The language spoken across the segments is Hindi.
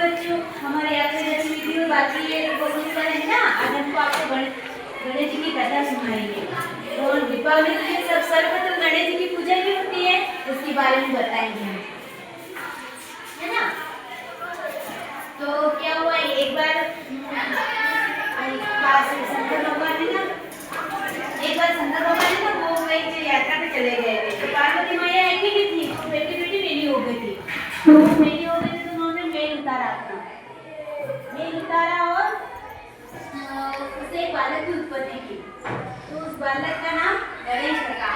बच्चों, हमारे यहाँ से वीडियो बाकी है है ना। आज हमको आपको गणेश जी की कथा सुनाएंगे और दीपावली के दिन सब सर्वप्रथम गणेश जी की पूजा भी होती है, उसके बारे में बताएंगे हम, है ना। तो क्या हुआ, एक बार शंकर भगवान है ना, वो एक यात्रा पे चले गए थे। तो पार्वती मैया अकेली थी, तो बेटी मेरी हो गई थी। तो उन्होंने मेल उतारा और उसे एक बालक की उत्पत्ति की। तो उस बालक का नाम गणेश रखा।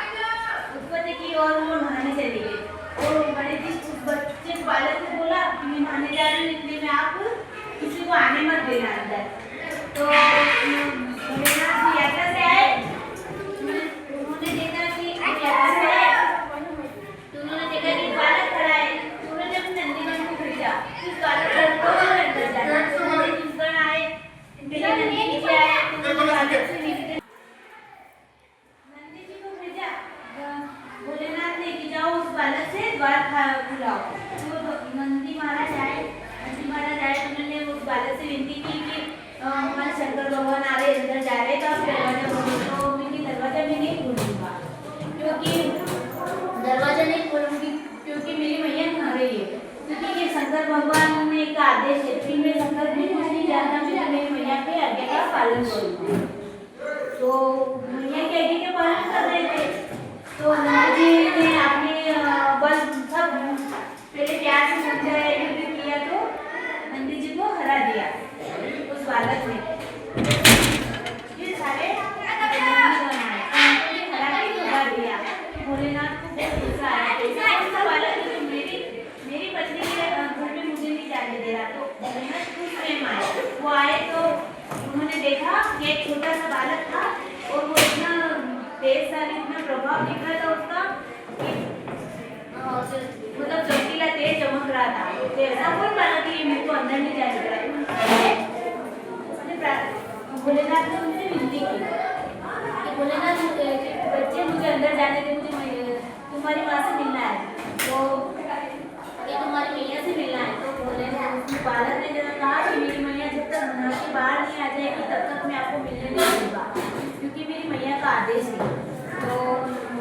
उत्पत्ति की और वो नहाने चली गई और गणेश जी उस बच्चे को, बालक को बोला कि मैं नहाने जा रही हूँ, इसलिए मैं आप किसी को आने मत देना अंदर। तो भोलेनाथ जी यात्रा से आए, उन्होंने देखा कि यात्रा से आए तो उन्होंने देखा कि बालक खड़ा है। तो उन्होंने अपने नंदीगण को भेजा कि इस बालक को अंदर जाना। तो नंदीगण आए, नंदी जी आए तो बालक से निकले, नंदी जी को भेजा भोलेनाथ ने कि जाओ उस बालक से द्वार खुलाओ। तो नंदी महाराज आए तो उन्होंने उस बालक से विनती की कि हमारे शंकर भगवान आ रहे, अंदर जा रहे, तो आप दरवाजा खोलो। तो मैंने दरवाजा में नहीं खोलूंगा, क्योंकि मेरी मैया नहा रही है। क्योंकि ये शंकर भगवान ने एक आदेश है, फिर मैं शंकर भी कुछ नहीं जानता, मैं मेरी मैया के आज्ञा का पालन करूंगा। तो मैया के आज्ञा का पालन कर रहे थे। तो नंदी जी ने अपने बल सब पहले प्यार से समझाया, युद्ध किया, तो नंदी जी को हरा दिया उस बालक ने। ये सारे हरा दिया। भोलेनाथ को बहुत गुस्सा आया, ऐसा बालक है जो मेरी पत्नी के घर में मुझे नहीं जाने दे रहा। तो भोलेनाथ खुश प्रेम आए, वो आए तो उन्होंने देखा कि एक छोटा सा बालक था और वो इतना तेजशाली, इतना प्रभाव दिख रहा था उसका, मतलब चमकीला तेज चमक रहा था। तो ऐसा कोई बालक है मेरे को अंदर नहीं जाने दे रहा। भोलेनाथ ने उनसे विनती की कि भोलेनाथ बच्चे मुझे अंदर जाने दे, मुझे तुम्हारी माँ से मिलना है, तो ये तुम्हारी मैया से मिलना है। तो भोलेनाथ बालक ने जरा कहा कि मेरी मैया जब तक घर के बाहर नहीं आ जाएगी तब तक मैं आपको मिलने नहीं दूंगा, क्योंकि मेरी मैया का आदेश है। तो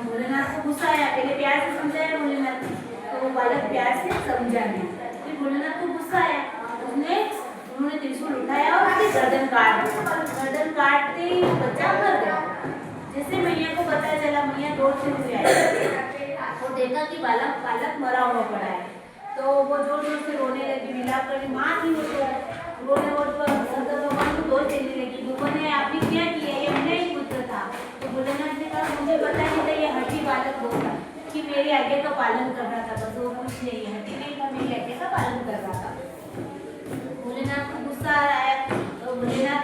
भोलेनाथ को गुस्सा आया, पहले प्यार से समझाया भोलेनाथ, तो वो बालक प्यार से समझा नहीं। फिर भोलेनाथ को गुस्सा आया, उन्होंने त्रिशूल उठाया और उसकी गर्दन काटते ही बच्चा मर गया। जैसे मैया को पता चला, मैया जोर से उठ आई और देखा कि बालक मरा हुआ पड़ा है। तो वो जोर से रोने लगी, विलाप करने, माँ थी वो रोने और शंकर भगवान को दोष देने लगी। भगवान ने आपने क्या किया, ये मेरा ही पुत्र था। तो भोलेनाथ ने कहा मुझे पता नहीं था, ये हठी बालक होगा कि मेरी आज्ञा का पालन कर रहा था, बस वो कुछ नहीं है, हठी नहीं था, मेरी आज्ञा का पालन कर रहा था। भोलेनाथ को गुस्सा आ रहा है, तो भोलेनाथ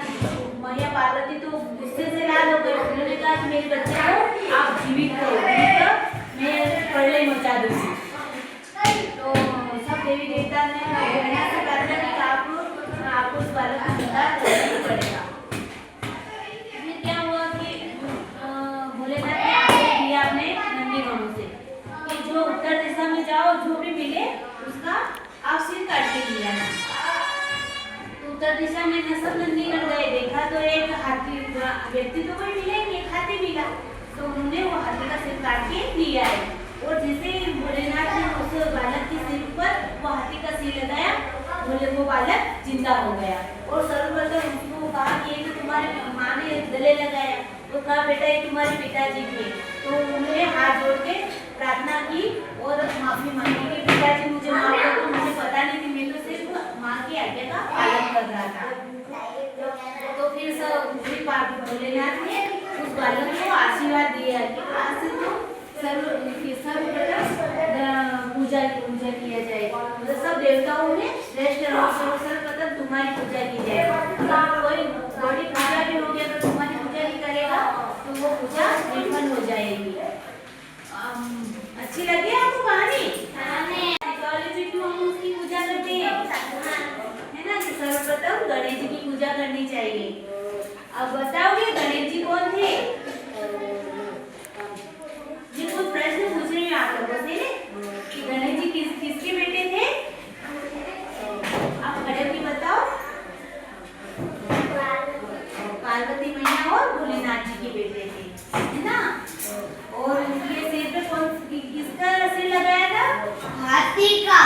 मैया पार्वती तो गुस्से से लाल हो गई। उन्होंने कहा कि मेरे बच्चे को आप जीवित करो, मैं प्रलय मचा दूंगी। तो सब देवी देवता ने भोलेनाथ से कहा कि आपको उस बालक को जिंदा करना ही पड़ेगा। फिर क्या हुआ कि भोलेनाथ ने आदेश दिया अपने नंदीगणों से कि जो उत्तर दिशा में जाओ, जो भी मिले उसका आप सिर काट के ले आना। उत्तर दिशा में सब नंदीगण गए, देखा तो एक हाथी व्यक्ति तो कोई मिला ही नहीं, एक हाथी मिला। तो उन्होंने वो हाथी का सिर काट के लिया है। और जैसे भोलेनाथ ने उस बालक के सिर पर वो हाथी का सिर लगाया, वो बालक जिंदा हो गया। और सर्वप्रथम उसको कहा कि ये तुम्हारे माँ ने गले लगाया, तो कहा बेटा ये तुम्हारे पिताजी थे। तो उन्होंने हाथ जोड़ के प्रार्थना की और माफी मांगी कि पिताजी मुझे माफ कर दो, मुझे पता नहीं थी, मैं तो सिर्फ माँ की आज्ञा का पालन कर रहा था। तो फिर भोलेनाथ ने उस बालक को आशीर्वाद दिया कि आज से तो सर्वप्रथम पूजा किया जाएगा, मतलब सब देवताओं में श्रेष्ठ सर्वप्रथम तुम्हारी पूजा की जाएगी। कोई बड़ी पूजा भी होगी, अगर तुम्हारी पूजा नहीं करेगा तो वो पूजा विफल हो जाएगी। अच्छी लगी आपको कहानी? दीपावली पे क्यों हम उसकी पूजा करते हैं, है ना? सर्वप्रथम गणेश जी की पूजा करनी चाहिए। अब बताओगे गणेश जी कौन थे? ये कुछ प्रश्न पूछ रही हूँ आप लोगों से कि गणेश जी किसके बेटे थे? आप खड़े पार्वती मैया और भोलेनाथ जी के बेटे थे, है ना। और ये सिर पे कौन किसका सिर लगाया था? हाथी का।